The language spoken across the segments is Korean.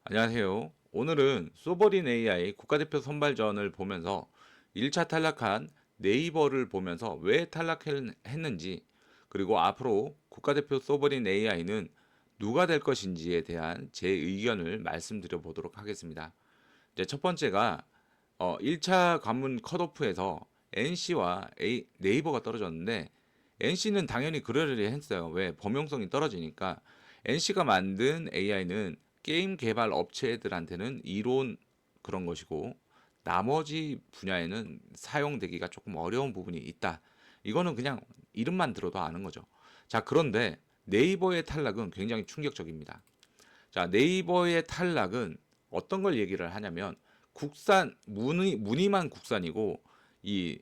안녕하세요. 오늘은 소버린 AI 국가대표 선발전을 보면서 1차 탈락한 네이버를 보면서 왜 탈락했는지, 그리고 앞으로 국가대표 소버린 AI는 누가 될 것인지에 대한 제 의견을 말씀드려 보도록 하겠습니다. 이제 첫 번째가 1차 관문 컷오프에서 NC와 네이버가 떨어졌는데, NC는 당연히 그러려니 했어요. 왜? 범용성이 떨어지니까. NC가 만든 AI는 게임 개발 업체들한테는 이론 그런 것이고, 나머지 분야에는 사용되기가 조금 어려운 부분이 있다. 이거는 그냥 이름만 들어도 아는 거죠. 자, 그런데 네이버의 탈락은 굉장히 충격적입니다. 자, 네이버의 탈락은 어떤 걸 얘기를 하냐면, 무늬만 국산이고, 이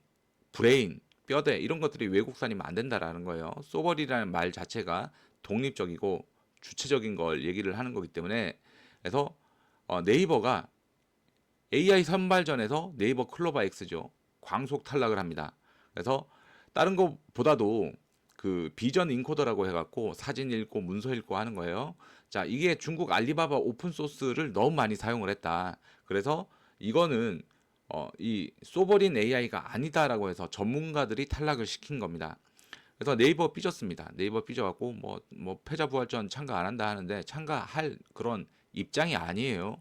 브레인, 뼈대 이런 것들이 외국산이면 안 된다라는 거예요. 소버리라는 말 자체가 독립적이고 주체적인 걸 얘기를 하는 거기 때문에, 그래서 네이버가 AI 선발전에서 네이버 클로바 X죠. 광속 탈락을 합니다. 그래서 다른 것보다도 그 비전 인코더라고 해갖고 사진 읽고 문서 읽고 하는 거예요. 자, 이게 중국 알리바바 오픈 소스를 너무 많이 사용을 했다. 그래서 이거는 이 소버린 AI가 아니다라고 해서 전문가들이 탈락을 시킨 겁니다. 그래서 네이버 삐졌습니다. 네이버 삐져갖고 뭐 패자부활전 참가 안 한다 하는데 참가할 그런 입장이 아니에요.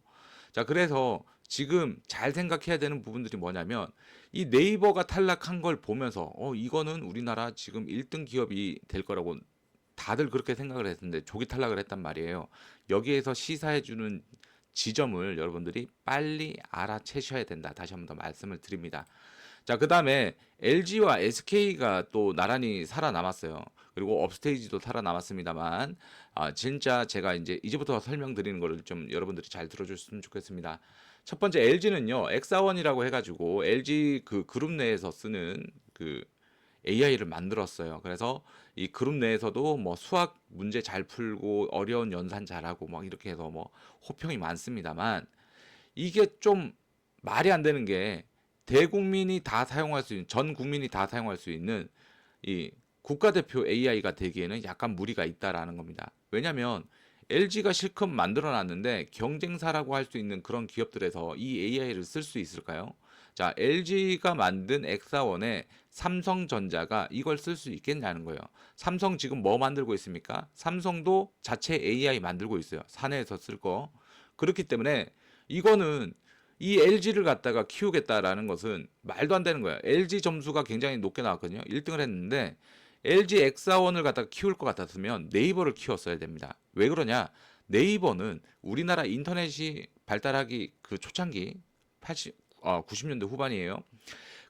자, 그래서 지금 잘 생각해야 되는 부분들이 뭐냐면, 이 네이버가 탈락한 걸 보면서 이거는 우리나라 지금 1등 기업이 될 거라고 다들 그렇게 생각을 했는데 조기 탈락을 했단 말이에요. 여기에서 시사해주는 지점을 여러분들이 빨리 알아채셔야 된다. 다시 한번 더 말씀을 드립니다. 자, 그 다음에 LG와 SK가 또 나란히 살아남았어요. 그리고 업스테이지도 살아남았습니다만, 진짜 제가 이제부터 설명드리는 거를 좀 여러분들이 잘 들어줬으면 좋겠습니다. 첫 번째 LG는요, 엑사원이라고 해가지고 LG 그 그룹 내에서 쓰는 그 AI를 만들었어요. 그래서 이 그룹 내에서도 뭐 수학 문제 잘 풀고 어려운 연산 잘하고 막 이렇게 해서 뭐 호평이 많습니다만, 이게 좀 말이 안 되는 게, 대국민이 다 사용할 수 있는, 전 국민이 다 사용할 수 있는 이 국가대표 AI가 되기에는 약간 무리가 있다라는 겁니다. 왜냐면 LG가 실컷 만들어 놨는데 경쟁사라고 할 수 있는 그런 기업들에서 이 AI를 쓸 수 있을까요? 자, LG가 만든 엑사원에 삼성전자가 이걸 쓸 수 있겠냐는 거예요. 삼성 지금 뭐 만들고 있습니까? 삼성도 자체 AI 만들고 있어요. 사내에서 쓸 거. 그렇기 때문에 이거는 이 LG를 갖다가 키우겠다라는 것은 말도 안 되는 거예요. LG 점수가 굉장히 높게 나왔거든요. 1등을 했는데 LG 엑사원을 갖다가 키울 것 같았으면 네이버를 키웠어야 됩니다. 왜 그러냐? 네이버는 우리나라 인터넷이 발달하기 그 초창기 90년대 후반이에요.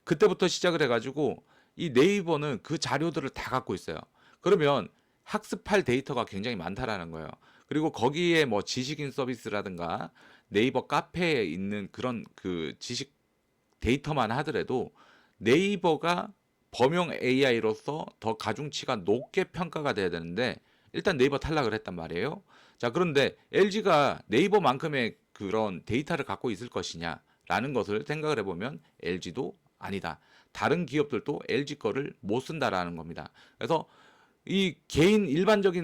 그때부터 시작을 해가지고 이 네이버는 그 자료들을 다 갖고 있어요. 그러면 학습할 데이터가 굉장히 많다라는 거예요. 그리고 거기에 뭐 지식인 서비스라든가 네이버 카페에 있는 그런 그 지식 데이터만 하더라도 네이버가 범용 AI로서 더 가중치가 높게 평가가 돼야 되는데, 일단 네이버 탈락을 했단 말이에요. 자, 그런데 LG가 네이버만큼의 그런 데이터를 갖고 있을 것이냐라는 것을 생각을 해보면 LG도 아니다. 다른 기업들도 LG 거를 못 쓴다라는 겁니다. 그래서 이 개인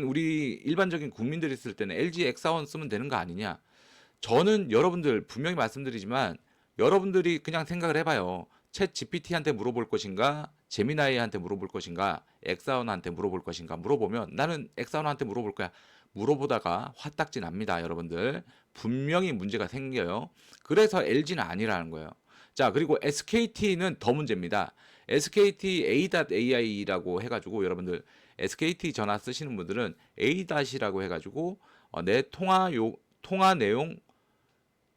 우리 일반적인 국민들이 쓸 때는 LG 엑사원 쓰면 되는 거 아니냐? 저는 여러분들 분명히 말씀드리지만, 여러분들이 그냥 생각을 해봐요. 챗 GPT한테 물어볼 것인가, 제미나이한테 물어볼 것인가, 엑사원한테 물어볼 것인가 물어보면 나는 엑사원한테 물어볼 거야. 물어보다가 화딱지 납니다, 여러분들. 분명히 문제가 생겨요. 그래서 LG는 아니라는 거예요. 자, 그리고 SKT는 더 문제입니다. SKT A.AI라고 해가지고, 여러분들 SKT 전화 쓰시는 분들은 A-이라고 해가지고 내 통화 내용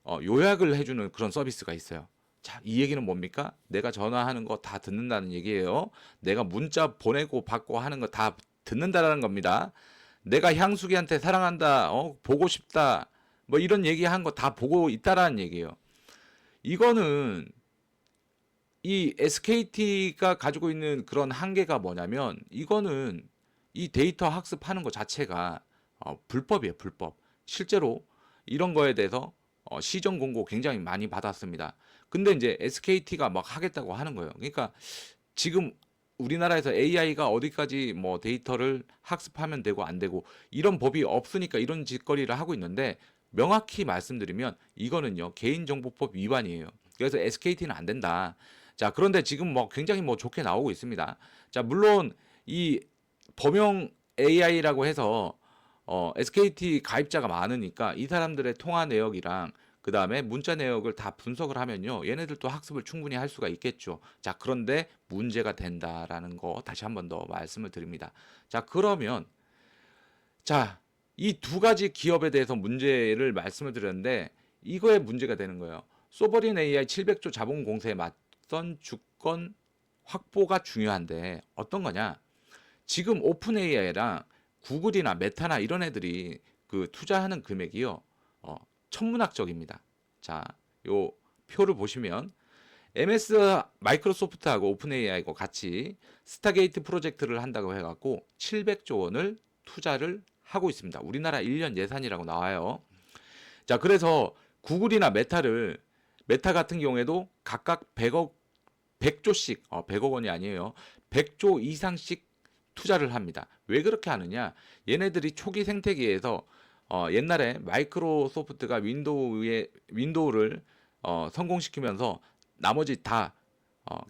요약을 해주는 그런 서비스가 있어요. 자, 이 얘기는 뭡니까? 내가 전화하는 거 다 듣는다는 얘기예요. 내가 문자 보내고 받고 하는 거 다 듣는다라는 겁니다. 내가 향수기한테 사랑한다, 보고 싶다, 뭐 이런 얘기한 거 다 보고 있다라는 얘기예요. 이거는 이 SKT가 가지고 있는 그런 한계가 뭐냐면, 이거는 이 데이터 학습하는 것 자체가 불법이에요, 불법. 실제로 이런 거에 대해서 시정 공고 굉장히 많이 받았습니다. 근데 이제 SKT가 막 하겠다고 하는 거예요. 그러니까 지금 우리나라에서 AI가 어디까지 뭐 데이터를 학습하면 되고 안 되고 이런 법이 없으니까 이런 짓거리를 하고 있는데, 명확히 말씀드리면 이거는요 개인정보법 위반이에요. 그래서 SKT는 안 된다. 자, 그런데 지금 뭐 굉장히 뭐 좋게 나오고 있습니다. 자, 물론 이 범용 AI라고 해서 SKT 가입자가 많으니까 이 사람들의 통화 내역이랑 그 다음에 문자 내역을 다 분석을 하면요 얘네들도 학습을 충분히 할 수가 있겠죠. 자, 그런데 문제가 된다라는 거 다시 한 번 더 말씀을 드립니다. 자, 그러면 자, 이 두 가지 기업에 대해서 문제를 말씀을 드렸는데 이거에 문제가 되는 거예요. 소버린 AI 700조 자본 공세에 맞선 주권 확보가 중요한데 어떤 거냐? 지금 오픈 AI랑 구글이나 메타나 이런 애들이 그 투자하는 금액이요. 어, 천문학적입니다. 자, 요 표를 보시면 MS 마이크로소프트하고 오픈 AI하고 같이 스타게이트 프로젝트를 한다고 해갖고 700조 원을 투자를 하고 있습니다. 우리나라 1년 예산이라고 나와요. 자, 그래서 구글이나 메타 같은 경우에도 각각 100조씩 100억 원이 아니에요. 100조 이상씩 투자를 합니다. 왜 그렇게 하느냐? 얘네들이 초기 생태계에서 옛날에 마이크로소프트가 윈도우를 성공시키면서 나머지 다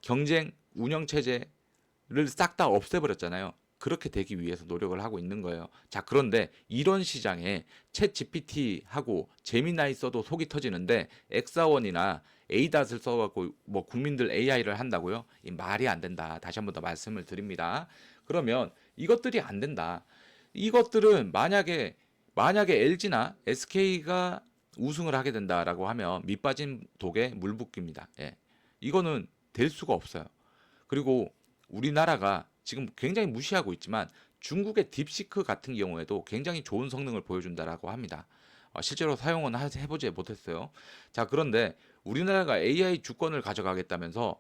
경쟁 운영 체제를 싹 다 없애버렸잖아요. 그렇게 되기 위해서 노력을 하고 있는 거예요. 자, 그런데 이런 시장에 챗 GPT하고 제미나이 써도 속이 터지는데 엑사원이나 에이닷을 써갖고 뭐 국민들 AI를 한다고요? 이 말이 안 된다. 다시 한 번 더 말씀을 드립니다. 그러면 이것들이 안 된다. 이것들은 만약에 LG나 SK가 우승을 하게 된다라고 하면 밑빠진 독에 물 붓기입니다. 예. 이거는 될 수가 없어요. 그리고 우리나라가 지금 굉장히 무시하고 있지만 중국의 딥시크 같은 경우에도 굉장히 좋은 성능을 보여준다라고 합니다. 실제로 사용은 해보지 못했어요. 자, 그런데 우리나라가 AI 주권을 가져가겠다면서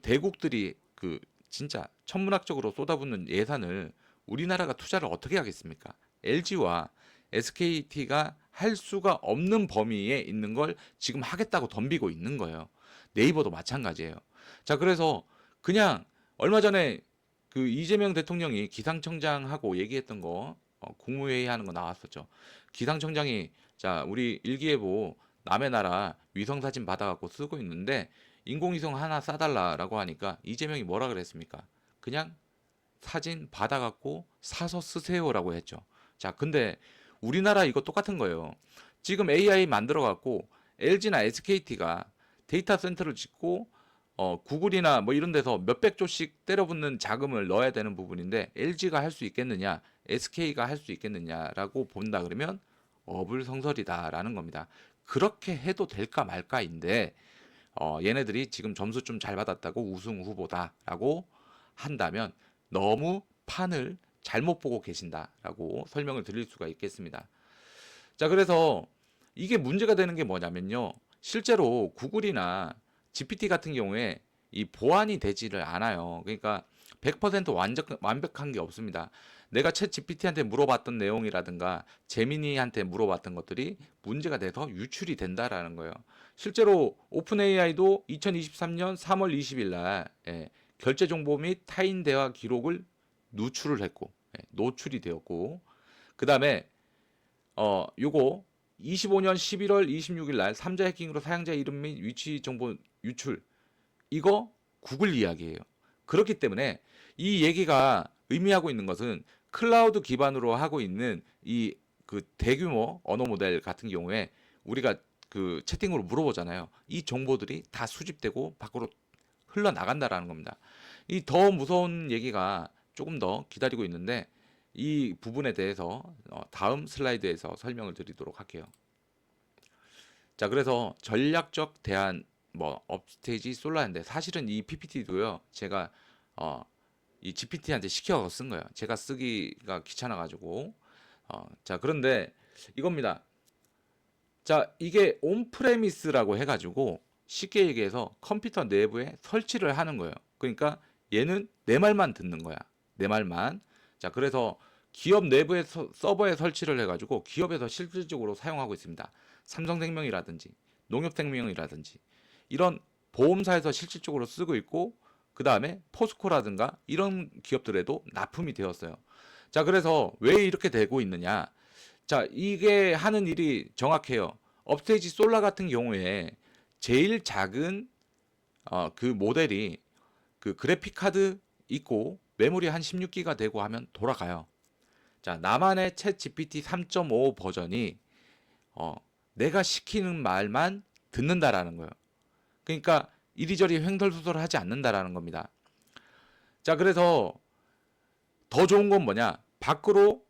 대국들이 그 진짜 천문학적으로 쏟아붓는 예산을 우리나라가 투자를 어떻게 하겠습니까? LG와 SKT가 할 수가 없는 범위에 있는 걸 지금 하겠다고 덤비고 있는 거예요. 네이버도 마찬가지예요. 자, 그래서 그냥 얼마 전에 그 이재명 대통령이 기상청장하고 얘기했던 거 국무회의 하는 거 나왔었죠. 기상청장이 자, 우리 일기예보 남의 나라 위성 사진 받아갖고 쓰고 있는데 인공위성 하나 싸달라라고 하니까 이재명이 뭐라 그랬습니까? 그냥 사진 받아갖고 사서 쓰세요라고 했죠. 자, 근데 우리나라 이거 똑같은 거예요. 지금 AI 만들어갖고 LG나 SKT가 데이터 센터를 짓고 구글이나 뭐 이런 데서 몇백 조씩 때려붓는 자금을 넣어야 되는 부분인데 LG가 할 수 있겠느냐, SK가 할 수 있겠느냐라고 본다 그러면 어불성설이다라는 겁니다. 그렇게 해도 될까 말까인데 얘네들이 지금 점수 좀 잘 받았다고 우승 후보다라고 한다면 너무 판을 잘못 보고 계신다라고 설명을 드릴 수가 있겠습니다. 자, 그래서 이게 문제가 되는 게 뭐냐면요. 실제로 구글이나 GPT 같은 경우에 이 보완이 되지를 않아요. 그러니까 100% 완벽한 게 없습니다. 내가 챗 GPT한테 물어봤던 내용이라든가 제미니한테 물어봤던 것들이 문제가 돼서 유출이 된다라는 거예요. 실제로 오픈 AI도 2023년 3월 20일 날 결제 정보 및 타인 대화 기록을 누출을 했고 노출이 되었고 그다음에 요거 25년 11월 26일 날 3자 해킹으로 사용자 이름 및 위치 정보 유출 이거 구글 이야기예요. 그렇기 때문에 이 얘기가 의미하고 있는 것은 클라우드 기반으로 하고 있는 이 그 대규모 언어 모델 같은 경우에 우리가 그 채팅으로 물어보잖아요. 이 정보들이 다 수집되고 밖으로 흘러나간다라는 겁니다. 이 더 무서운 얘기가 조금 더 기다리고 있는데 이 부분에 대해서 다음 슬라이드에서 설명을 드리도록 할게요. 자, 그래서 전략적 대안 뭐 업스테이지 솔라인데 사실은 이 PPT도요. 제가 이 GPT한테 시켜서 쓴 거예요. 제가 쓰기가 귀찮아 가지고 자, 그런데 이겁니다. 자, 이게 온프레미스라고 해가지고 쉽게 얘기해서 컴퓨터 내부에 설치를 하는 거예요. 그러니까 얘는 내 말만 듣는 거야. 내 말만. 자, 그래서 기업 내부에 서버에 설치를 해가지고 기업에서 실질적으로 사용하고 있습니다. 삼성생명이라든지 농협생명이라든지 이런 보험사에서 실질적으로 쓰고 있고 그 다음에 포스코라든가 이런 기업들에도 납품이 되었어요. 자, 그래서 왜 이렇게 되고 있느냐? 자, 이게 하는 일이 정확해요. 업스테이지 솔라 같은 경우에 제일 작은 그 모델이 그 그래픽 카드 있고 메모리 한 16기가 되고 하면 돌아가요. 자, 나만의 챗 GPT 3.5 버전이 어, 내가 시키는 말만 듣는다라는 거예요. 그러니까 이리저리 횡설수설을 하지 않는다라는 겁니다. 자, 그래서 더 좋은 건 뭐냐? 밖으로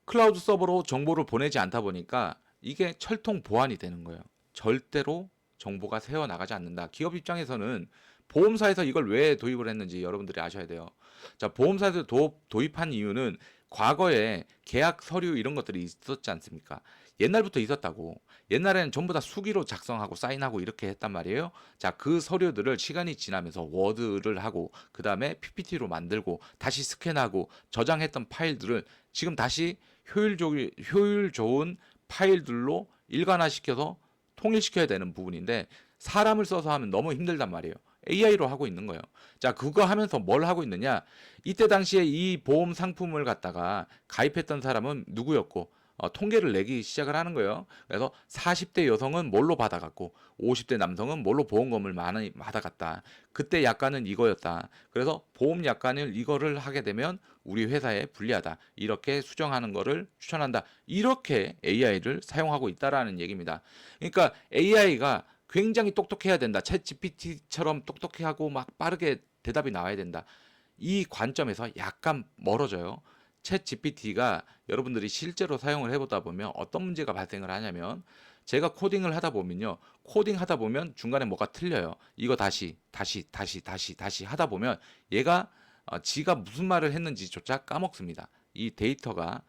클라우드 서버로 정보를 보내지 않다 보니까 이게 철통 보안이 되는 거예요. 절대로 정보가 새어 나가지 않는다. 기업 입장에서는 보험사에서 이걸 왜 도입을 했는지 여러분들이 아셔야 돼요. 자, 보험사에서 도입한 이유는 과거에 계약 서류 이런 것들이 있었지 않습니까? 옛날부터 있었다고. 옛날에는 전부 다 수기로 작성하고 사인하고 이렇게 했단 말이에요. 자, 그 서류들을 시간이 지나면서 워드를 하고 그 다음에 PPT로 만들고 다시 스캔하고 저장했던 파일들을 지금 다시 효율 좋은 파일들로 일관화시켜서 통일시켜야 되는 부분인데 사람을 써서 하면 너무 힘들단 말이에요. AI로 하고 있는 거예요. 자, 그거 하면서 뭘 하고 있느냐? 이때 당시에 이 보험 상품을 갖다가 가입했던 사람은 누구였고 통계를 내기 시작을 하는 거예요. 그래서 40대 여성은 뭘로 받아갔고 50대 남성은 뭘로 보험금을 많이 받아갔다. 그때 약관은 이거였다. 그래서 보험 약관을 이거를 하게 되면 우리 회사에 불리하다. 이렇게 수정하는 거를 추천한다. 이렇게 AI를 사용하고 있다라는 얘기입니다. 그러니까 AI가 굉장히 똑똑해야 된다. 챗 GPT처럼 똑똑해하고 막 빠르게 대답이 나와야 된다. 이 관점에서 약간 멀어져요. 챗 GPT가 여러분들이 실제로 사용을 해보다 보면 어떤 문제가 발생을 하냐면 제가 코딩을 하다 보면요. 코딩 하다 보면 중간에 뭐가 틀려요. 이거 다시 하다 보면 얘가 지가 무슨 말을 했는지조차 까먹습니다. 이 데이터가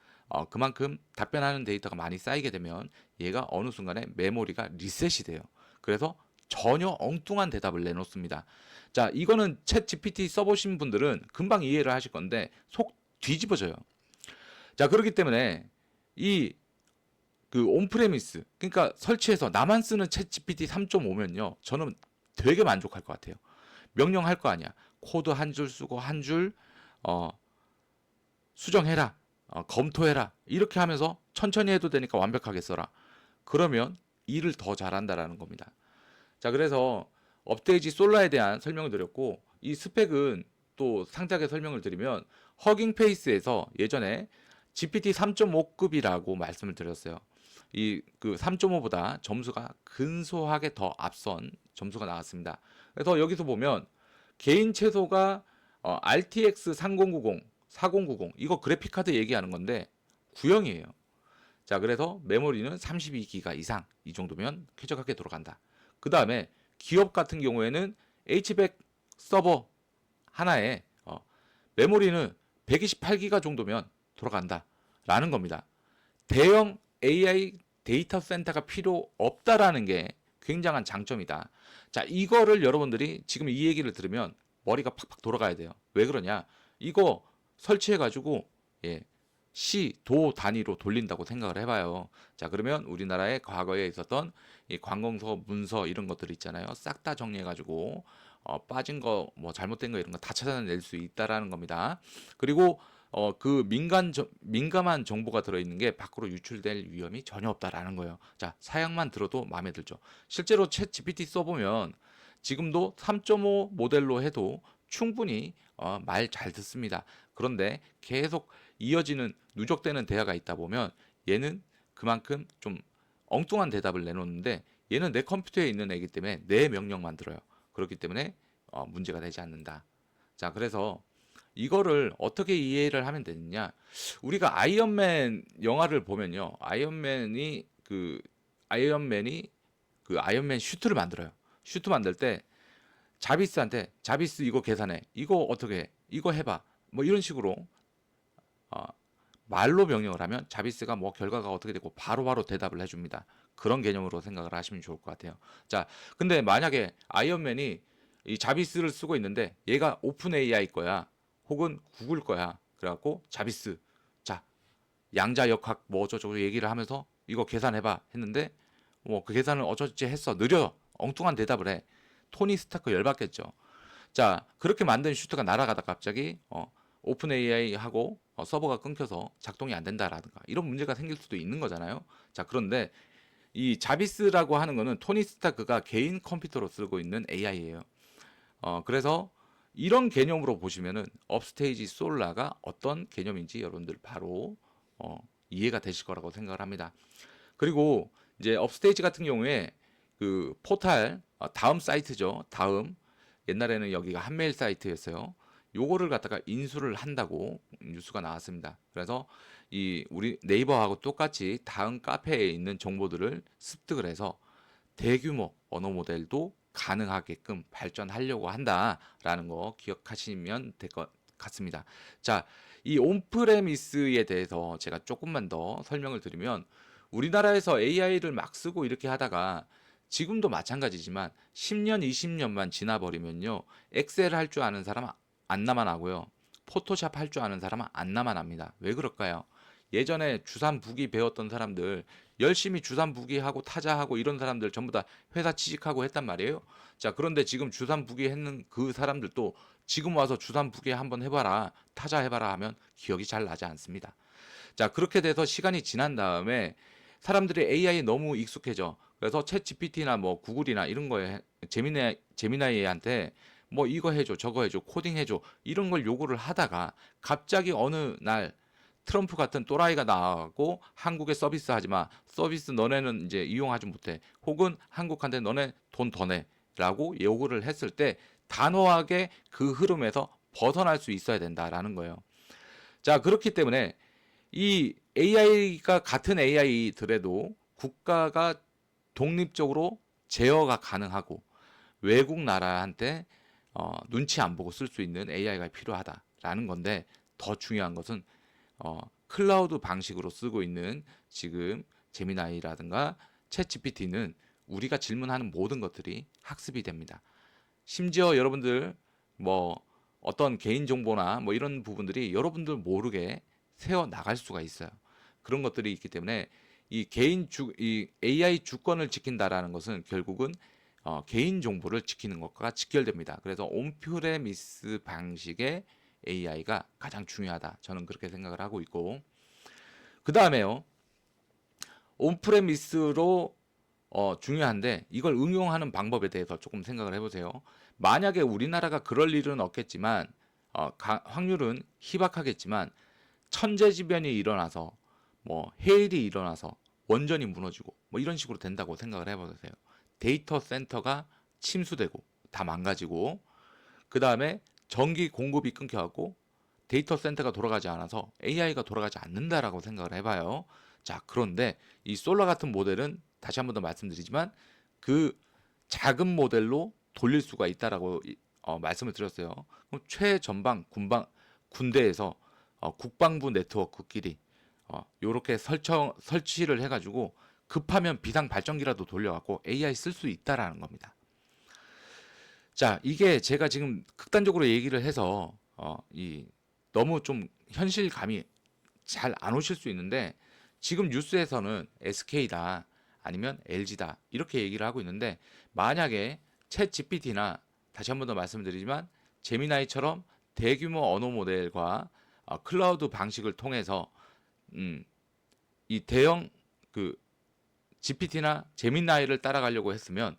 그만큼 답변하는 데이터가 많이 쌓이게 되면 얘가 어느 순간에 메모리가 리셋이 돼요. 그래서 전혀 엉뚱한 대답을 내놓습니다. 자, 이거는 챗 GPT 써보신 분들은 금방 이해를 하실 건데 속 뒤집어져요. 자, 그렇기 때문에 이 그 온프레미스 그러니까 설치해서 나만 쓰는 챗 GPT 3.5면요. 저는 되게 만족할 것 같아요. 명령할 거 아니야. 코드 한 줄 쓰고 한 줄 수정해라. 검토해라. 이렇게 하면서 천천히 해도 되니까 완벽하게 써라. 그러면 일을 더 잘한다라는 겁니다. 자, 그래서 업데이지 솔라에 대한 설명을 드렸고 이 스펙은 또 상세하게 설명을 드리면 허깅 페이스에서 예전에 GPT 3.5급이라고 말씀을 드렸어요. 이 그 3.5보다 점수가 근소하게 더 앞선 점수가 나왔습니다. 그래서 여기서 보면 개인 최소가 RTX 3090, 4090 이거 그래픽 카드 얘기하는 건데 구형이에요. 자, 그래서 메모리는 32기가 이상 이 정도면 쾌적하게 돌아간다. 그 다음에 기업 같은 경우에는 H100 서버 하나에 메모리는 128기가 정도면 돌아간다 라는 겁니다. 대형 AI 데이터 센터가 필요 없다라는 게 굉장한 장점이다. 자, 이거를 여러분들이 지금 이 얘기를 들으면 머리가 팍팍 돌아가야 돼요. 왜 그러냐? 이거 설치해가지고 도 단위로 돌린다고 생각을 해봐요. 자, 그러면 우리나라의 과거에 있었던 이 관공서, 문서 이런 것들 있잖아요. 싹 다 정리해가지고 빠진 거, 뭐 잘못된 거 이런 거 다 찾아낼 수 있다라는 겁니다. 그리고 그 민감한 정보가 들어있는 게 밖으로 유출될 위험이 전혀 없다라는 거예요. 자, 사양만 들어도 마음에 들죠. 실제로 챗 GPT 써보면 지금도 3.5 모델로 해도 충분히 말 잘 듣습니다. 그런데 계속 이어지는 누적되는 대화가 있다 보면 얘는 그만큼 좀 엉뚱한 대답을 내놓는데 얘는 내 컴퓨터에 있는 애기 때문에 내 명령만 들어요. 그렇기 때문에 문제가 되지 않는다. 자, 그래서 이거를 어떻게 이해를 하면 되느냐? 우리가 아이언맨 영화를 보면요. 아이언맨이 그 아이언맨 슈트를 만들어요. 슈트 만들 때 자비스한테 자비스 이거 계산해. 이거 어떻게 해? 이거 해봐. 뭐 이런 식으로 어, 말로 명령을 하면 자비스가 뭐 결과가 어떻게 되고 바로바로 대답을 해줍니다. 그런 개념으로 생각을 하시면 좋을 것 같아요. 자, 근데 만약에 아이언맨이 이 자비스를 쓰고 있는데 얘가 오픈 AI 거야. 혹은 구글 거야. 그래갖고 자비스, 자, 양자역학 뭐 어쩌고저쩌고 얘기를 하면서 이거 계산해봐 했는데 뭐 그 계산을 어쩌지 했어. 느려. 엉뚱한 대답을 해. 토니 스타크 열받겠죠. 자, 그렇게 만든 슈트가 날아가다 갑자기 오픈 AI 하고 서버가 끊겨서 작동이 안 된다라든가 이런 문제가 생길 수도 있는 거잖아요. 자, 그런데 이 자비스라고 하는 거는 토니 스타크가 개인 컴퓨터로 쓰고 있는 AI예요. 그래서 이런 개념으로 보시면은 업스테이지 솔라가 어떤 개념인지 여러분들 바로 이해가 되실 거라고 생각을 합니다. 그리고 이제 업스테이지 같은 경우에 그 포탈 다음 사이트죠. 다음 옛날에는 여기가 한메일 사이트였어요. 요거를 갖다가 인수를 한다고 뉴스가 나왔습니다. 그래서 이 우리 네이버하고 똑같이 다음 카페에 있는 정보들을 습득을 해서 대규모 언어 모델도 가능하게끔 발전하려고 한다라는 거 기억하시면 될 것 같습니다. 자, 이 온프레미스에 대해서 제가 조금만 더 설명을 드리면 우리나라에서 AI를 막 쓰고 이렇게 하다가 지금도 마찬가지지만 10년, 20년만 지나버리면요. 엑셀 할 줄 아는 사람 안 남아나고요. 포토샵 할 줄 아는 사람은 안 남아납니다. 왜 그럴까요? 예전에 주산부기 배웠던 사람들 열심히 주산부기 하고 타자하고 이런 사람들 전부 다 회사 취직하고 했단 말이에요. 자, 그런데 지금 주산부기 했는 그 사람들도 지금 와서 주산부기 한번 해봐라, 타자 해봐라 하면 기억이 잘 나지 않습니다. 자, 그렇게 돼서 시간이 지난 다음에 사람들이 AI에 너무 익숙해져. 그래서 챗 GPT나 뭐 구글이나 이런 거에 제미나이한테 뭐 이거 해줘, 저거 해줘, 코딩 해줘 이런 걸 요구를 하다가 갑자기 어느 날 트럼프 같은 또라이가 나가고 한국에 서비스 하지 마. 서비스 너네는 이제 이용하지 못해. 혹은 한국한테 너네 돈 더 내라고 요구를 했을 때 단호하게 그 흐름에서 벗어날 수 있어야 된다라는 거예요. 자, 그렇기 때문에 이 AI가 같은 AI더라도 국가가 독립적으로 제어가 가능하고 외국 나라한테 눈치 안 보고 쓸 수 있는 AI가 필요하다라는 건데 더 중요한 것은 클라우드 방식으로 쓰고 있는 지금 제미나이라든가 챗 GPT는 우리가 질문하는 모든 것들이 학습이 됩니다. 심지어 여러분들 뭐 어떤 개인 정보나 뭐 이런 부분들이 여러분들 모르게 새어 나갈 수가 있어요. 그런 것들이 있기 때문에 이 AI 주권을 지킨다라는 것은 결국은 개인 정보를 지키는 것과 직결됩니다. 그래서 온프레미스 방식의 AI가 가장 중요하다. 저는 그렇게 생각을 하고 있고, 그 다음에요. 온프레미스로 중요한데 이걸 응용하는 방법에 대해서 조금 생각을 해보세요. 만약에 우리나라가 그럴 일은 없겠지만 확률은 희박하겠지만 천재지변이 일어나서 뭐 해일이 일어나서 원전이 무너지고 뭐 이런 식으로 된다고 생각을 해보세요. 데이터 센터가 침수되고 다 망가지고 그 다음에 전기 공급이 끊겨갖고 데이터 센터가 돌아가지 않아서 AI가 돌아가지 않는다라고 생각을 해봐요. 자, 그런데 이 솔라 같은 모델은 다시 한 번 더 말씀드리지만 그 작은 모델로 돌릴 수가 있다라고 말씀을 드렸어요. 그럼 최전방 군대에서 국방부 네트워크끼리 요렇게 설치를 해가지고 급하면 비상 발전기라도 돌려갖고 AI 쓸 수 있다라는 겁니다. 자, 이게 제가 지금 극단적으로 얘기를 해서 너무 좀 현실감이 잘 안 오실 수 있는데 지금 뉴스에서는 SK다 아니면 LG다 이렇게 얘기를 하고 있는데 만약에 챗 GPT나 다시 한 번 더 말씀드리지만 제미나이처럼 대규모 언어 모델과 클라우드 방식을 통해서 이 대형 그 GPT나 제미나이를 따라가려고 했으면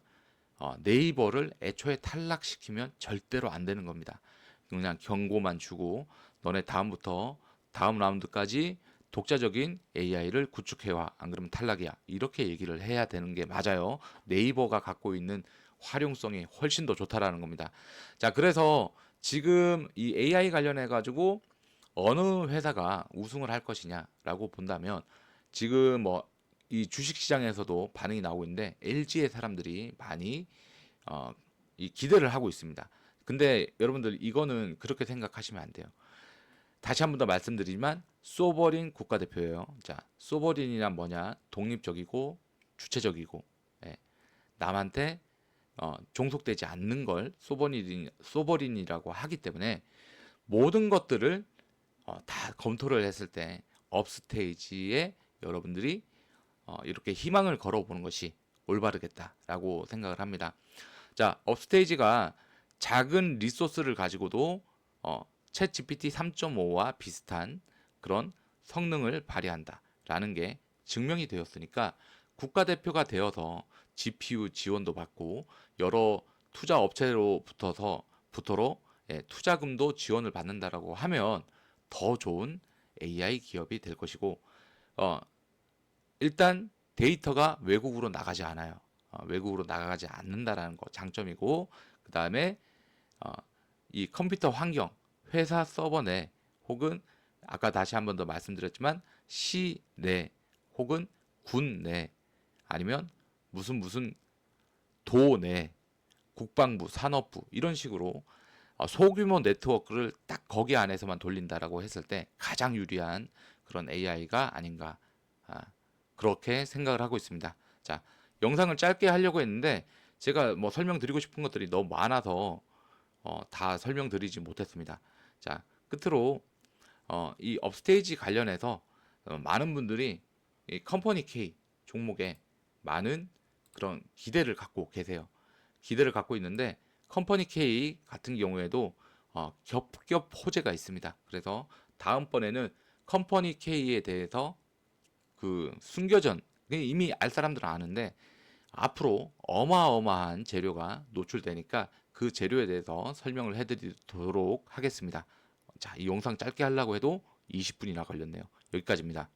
네이버를 애초에 탈락시키면 절대로 안 되는 겁니다. 그냥 경고만 주고 너네 다음부터 다음 라운드까지 독자적인 AI를 구축해와. 안 그러면 탈락이야. 이렇게 얘기를 해야 되는 게 맞아요. 네이버가 갖고 있는 활용성이 훨씬 더 좋다라는 겁니다. 자, 그래서 지금 이 AI 관련해 가지고 어느 회사가 우승을 할 것이냐라고 본다면 지금 뭐 이 주식 시장에서도 반응이 나오고 있는데 LG의 사람들이 많이 이 기대를 하고 있습니다. 근데 여러분들 이거는 그렇게 생각하시면 안 돼요. 다시 한 번 더 말씀드리지만 소버린 국가대표예요. 자, 소버린이란 뭐냐? 독립적이고 주체적이고 예, 남한테 종속되지 않는 걸 소버린이라고 하기 때문에 모든 것들을 다 검토를 했을 때 업스테이지에 여러분들이 이렇게 희망을 걸어보는 것이 올바르겠다라고 생각을 합니다. 자, 업스테이지가 작은 리소스를 가지고도 챗 GPT 3.5와 비슷한 그런 성능을 발휘한다라는 게 증명이 되었으니까 국가대표가 되어서 GPU 지원도 받고 여러 투자 업체로부터로 투자금도 지원을 받는다라고 하면 더 좋은 AI 기업이 될 것이고, 어, 일단 데이터가 외국으로 나가지 않아요. 외국으로 나가지 않는다라는 거 장점이고, 그 다음에 이 컴퓨터 환경, 회사 서버 내 혹은 아까 다시 한 번 더 말씀드렸지만 시 내 혹은 군 내 아니면 무슨 도 내, 국방부, 산업부 이런 식으로 소규모 네트워크를 딱 거기 안에서만 돌린다라고 했을 때 가장 유리한 그런 AI가 아닌가, 아, 그렇게 생각을 하고 있습니다. 자, 영상을 짧게 하려고 했는데 제가 뭐 설명드리고 싶은 것들이 너무 많아서 다 설명드리지 못했습니다. 자, 끝으로 이 업스테이지 관련해서 많은 분들이 이 컴퍼니 K 종목에 많은 그런 기대를 갖고 계세요. 기대를 갖고 있는데 컴퍼니 K 같은 경우에도 겹겹 호재가 있습니다. 그래서 다음번에는 컴퍼니 K에 대해서 그 숨겨전 이미 알 사람들은 아는데 앞으로 어마어마한 재료가 노출되니까 그 재료에 대해서 설명을 해드리도록 하겠습니다. 자, 이 영상 짧게 하려고 해도 20분이나 걸렸네요. 여기까지입니다.